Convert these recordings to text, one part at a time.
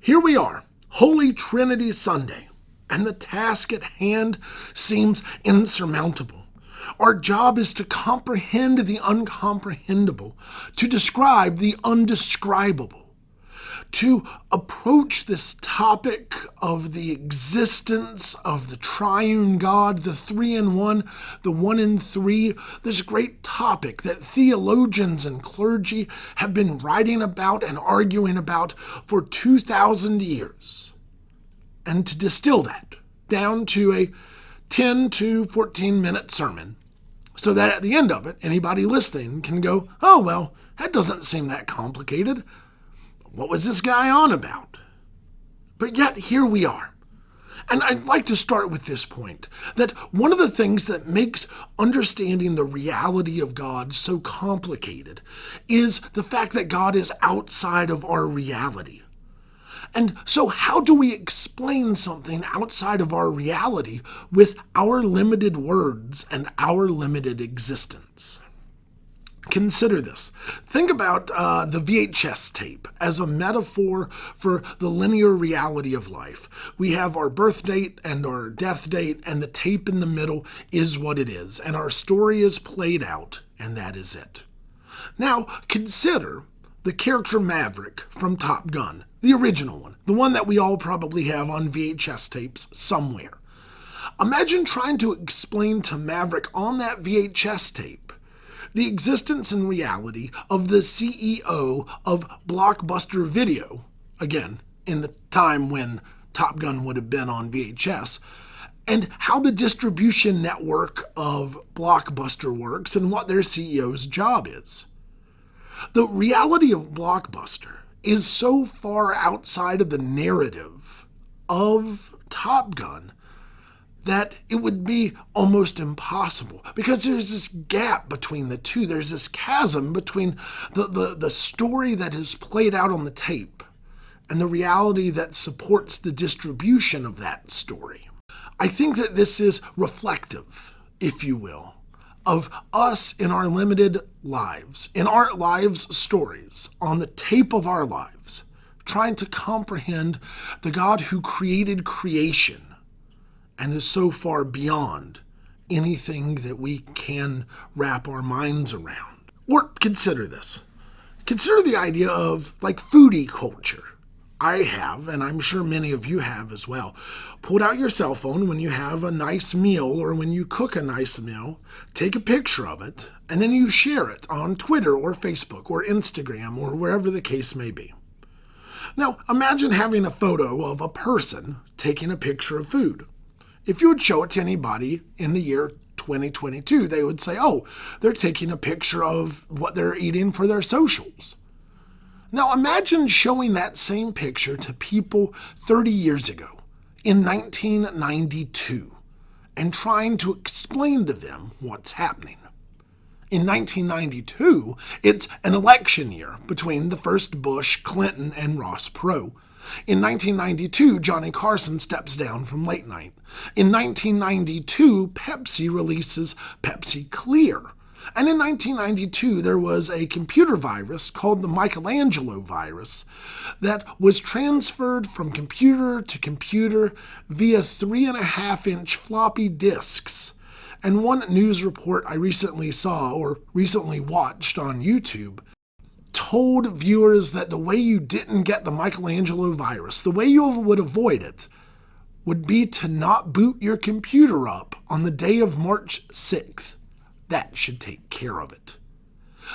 Here we are, Holy Trinity Sunday, and the task at hand seems insurmountable. Our job is to comprehend the uncomprehendable, to describe the undescribable, to approach this topic of the existence of the triune God, the three in one, the one in three, this great topic that theologians and clergy have been writing about and arguing about for 2,000 years. And to distill that down to a 10 to 14-minute sermon, so that at the end of it, anybody listening can go, oh, well, that doesn't seem that complicated. What was this guy on about? But yet, here we are. And I'd like to start with this point, that one of the things that makes understanding the reality of God so complicated is the fact that God is outside of our reality. And so how do we explain something outside of our reality with our limited words and our limited existence? Consider this. Think about the VHS tape as a metaphor for the linear reality of life. We have our birth date and our death date, and the tape in the middle is what it is, and our story is played out, and that is it. Now, consider the character Maverick from Top Gun, the original one, the one that we all probably have on VHS tapes somewhere. Imagine trying to explain to Maverick on that VHS tape the existence and reality of the CEO of Blockbuster Video, again, in the time when Top Gun would have been on VHS, and how the distribution network of Blockbuster works and what their CEO's job is. The reality of Blockbuster is so far outside of the narrative of Top Gun that it would be almost impossible, because there's this gap between the two. There's this chasm between the story that is played out on the tape and the reality that supports the distribution of that story. I think that this is reflective, if you will, of us in our limited lives, in our lives' stories, on the tape of our lives, trying to comprehend the God who created creation and is so far beyond anything that we can wrap our minds around. Or consider this. Consider the idea of like foodie culture. I have, and I'm sure many of you have as well, pulled out your cell phone when you have a nice meal or when you cook a nice meal, take a picture of it, and then you share it on Twitter or Facebook or Instagram or wherever the case may be. Now, imagine having a photo of a person taking a picture of food. If you would show it to anybody in the year 2022, they would say, oh, they're taking a picture of what they're eating for their socials. Now imagine showing that same picture to people 30 years ago, in 1992, and trying to explain to them what's happening. In 1992, it's an election year between the first Bush, Clinton, and Ross Perot. In 1992, Johnny Carson steps down from late night. In 1992, Pepsi releases Pepsi Clear. And in 1992, there was a computer virus called the Michelangelo virus that was transferred from computer to computer via 3.5-inch floppy disks. And one news report I recently saw or recently watched on YouTube told viewers that the way you didn't get the Michelangelo virus, the way you would avoid it, would be to not boot your computer up on the day of March 6th. That should take care of it.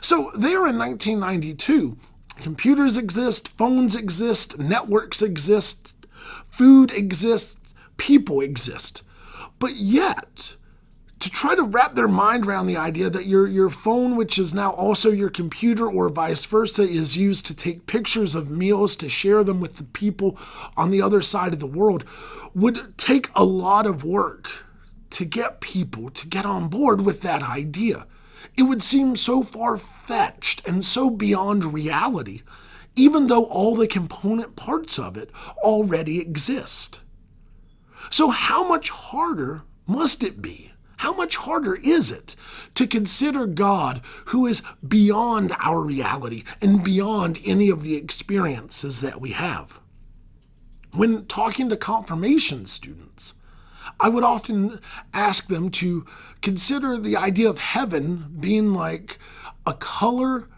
So there in 1992, computers exist, phones exist, networks exist, food exists, people exist. But yet, to try to wrap their mind around the idea that your phone, which is now also your computer or vice versa, is used to take pictures of meals to share them with the people on the other side of the world, would take a lot of work to get people to get on board with that idea. It would seem so far-fetched and so beyond reality, even though all the component parts of it already exist. So how much harder must it be? How much harder is it to consider God who is beyond our reality and beyond any of the experiences that we have? When talking to confirmation students, I would often ask them to consider the idea of heaven being like a color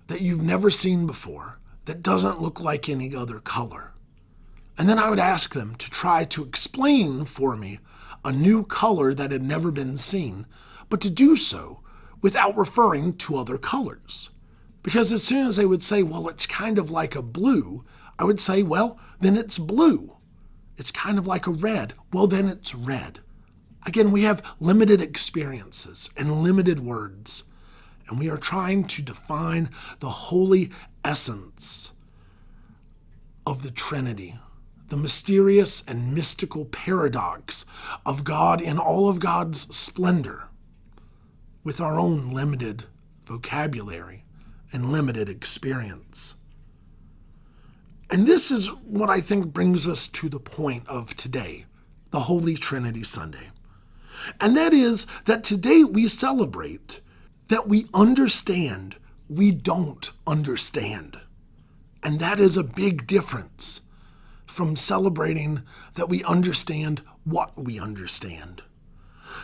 that you've never seen before, that doesn't look like any other color. And then I would ask them to try to explain for me a new color that had never been seen, but to do so without referring to other colors. Because as soon as they would say, well, it's kind of like a blue, I would say, well, then it's blue. It's kind of like a red. Well, then it's red. Again, we have limited experiences and limited words, and we are trying to define the holy essence of the Trinity, the mysterious and mystical paradox of God in all of God's splendor, with our own limited vocabulary and limited experience. And this is what I think brings us to the point of today, the Holy Trinity Sunday. And that is that today we celebrate that we understand we don't understand. And that is a big difference from celebrating that we understand what we understand.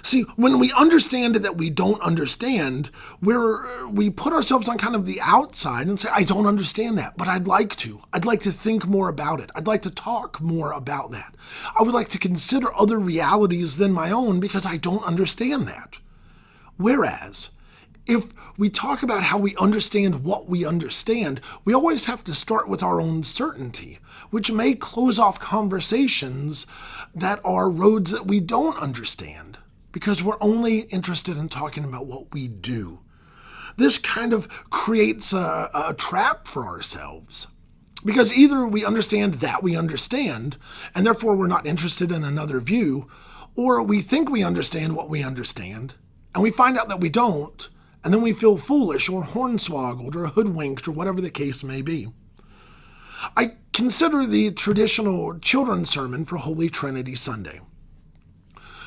See, when we understand that we don't understand, we put ourselves on kind of the outside and say, I don't understand that, but I'd like to. I'd like to think more about it. I'd like to talk more about that. I would like to consider other realities than my own because I don't understand that. Whereas, if we talk about how we understand what we understand, we always have to start with our own certainty, which may close off conversations that are roads that we don't understand, because we're only interested in talking about what we do. This kind of creates a trap for ourselves, because either we understand that we understand, and therefore we're not interested in another view, or we think we understand what we understand, and we find out that we don't, and then we feel foolish or hornswoggled or hoodwinked or whatever the case may be. I consider the traditional children's sermon for Holy Trinity Sunday.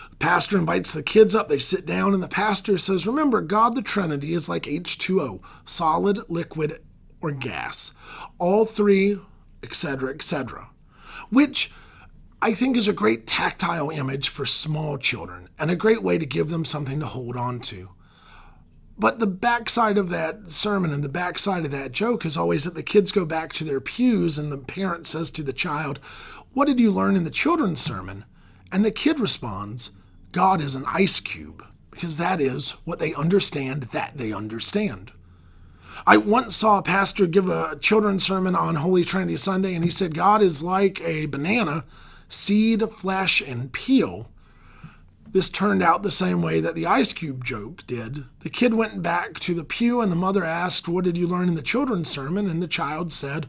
The pastor invites the kids up, they sit down, and the pastor says, remember, God the Trinity is like H2O, solid, liquid, or gas. All three, etc., which I think is a great tactile image for small children and a great way to give them something to hold on to. But the backside of that sermon and the backside of that joke is always that the kids go back to their pews and the parent says to the child, what did you learn in the children's sermon? And the kid responds, God is an ice cube, because that is what they understand that they understand. I once saw a pastor give a children's sermon on Holy Trinity Sunday, and he said, God is like a banana, seed, flesh, and peel. This turned out the same way that the ice cube joke did. The kid went back to the pew and the mother asked, what did you learn in the children's sermon? And the child said,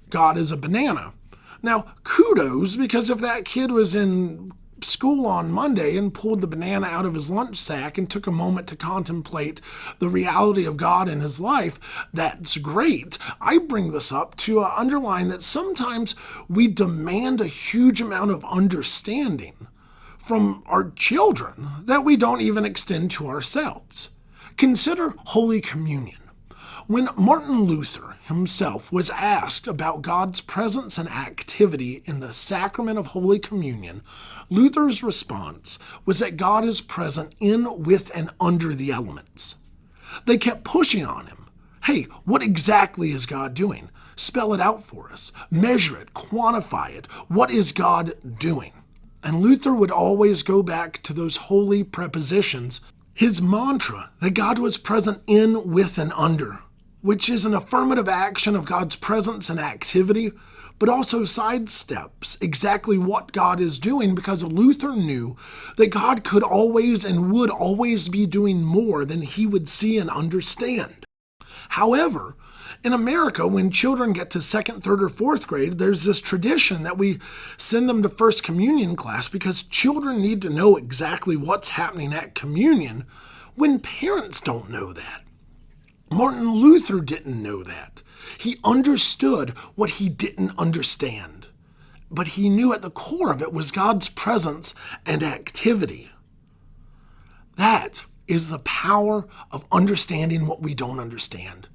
God is a banana. Now, kudos, because if that kid was in school on Monday and pulled the banana out of his lunch sack and took a moment to contemplate the reality of God in his life, that's great. I bring this up to underline that sometimes we demand a huge amount of understanding from our children that we don't even extend to ourselves. Consider Holy Communion. When Martin Luther himself was asked about God's presence and activity in the sacrament of Holy Communion, Luther's response was that God is present in, with, and under the elements. They kept pushing on him. Hey, what exactly is God doing? Spell it out for us. Measure it. Quantify it. What is God doing? And Luther would always go back to those holy prepositions, his mantra that God was present in, with, and under, which is an affirmative action of God's presence and activity, but also sidesteps exactly what God is doing, because Luther knew that God could always and would always be doing more than he would see and understand. However, in America, when children get to second, third, or fourth grade, there's this tradition that we send them to First Communion class because children need to know exactly what's happening at communion when parents don't know that. Martin Luther didn't know that. He understood what he didn't understand, but he knew at the core of it was God's presence and activity. That is the power of understanding what we don't understand.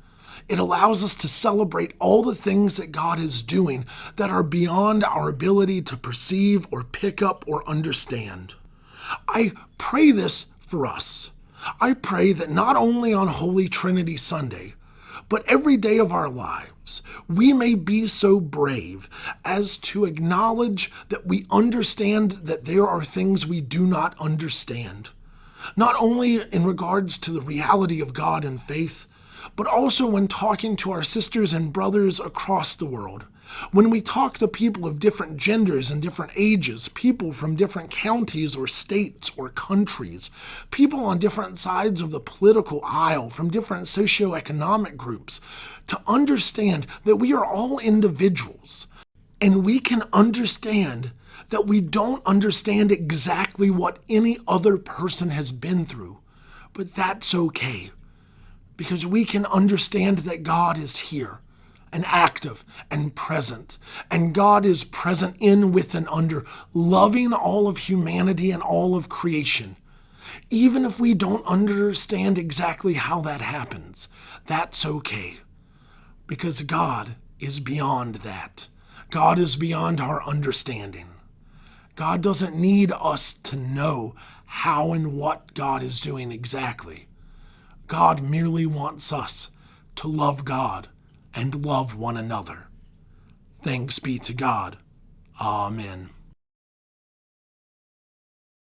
It allows us to celebrate all the things that God is doing that are beyond our ability to perceive or pick up or understand. I pray this for us. I pray that not only on Holy Trinity Sunday, but every day of our lives, we may be so brave as to acknowledge that we understand that there are things we do not understand. Not only in regards to the reality of God and faith, but also when talking to our sisters and brothers across the world. When we talk to people of different genders and different ages, people from different counties or states or countries, people on different sides of the political aisle, from different socioeconomic groups, to understand that we are all individuals and we can understand that we don't understand exactly what any other person has been through, but that's okay, because we can understand that God is here and active and present, and God is present in, with, and under, loving all of humanity and all of creation. Even if we don't understand exactly how that happens, that's okay, because God is beyond that. God is beyond our understanding. God doesn't need us to know how and what God is doing exactly. God merely wants us to love God and love one another. Thanks be to God. Amen.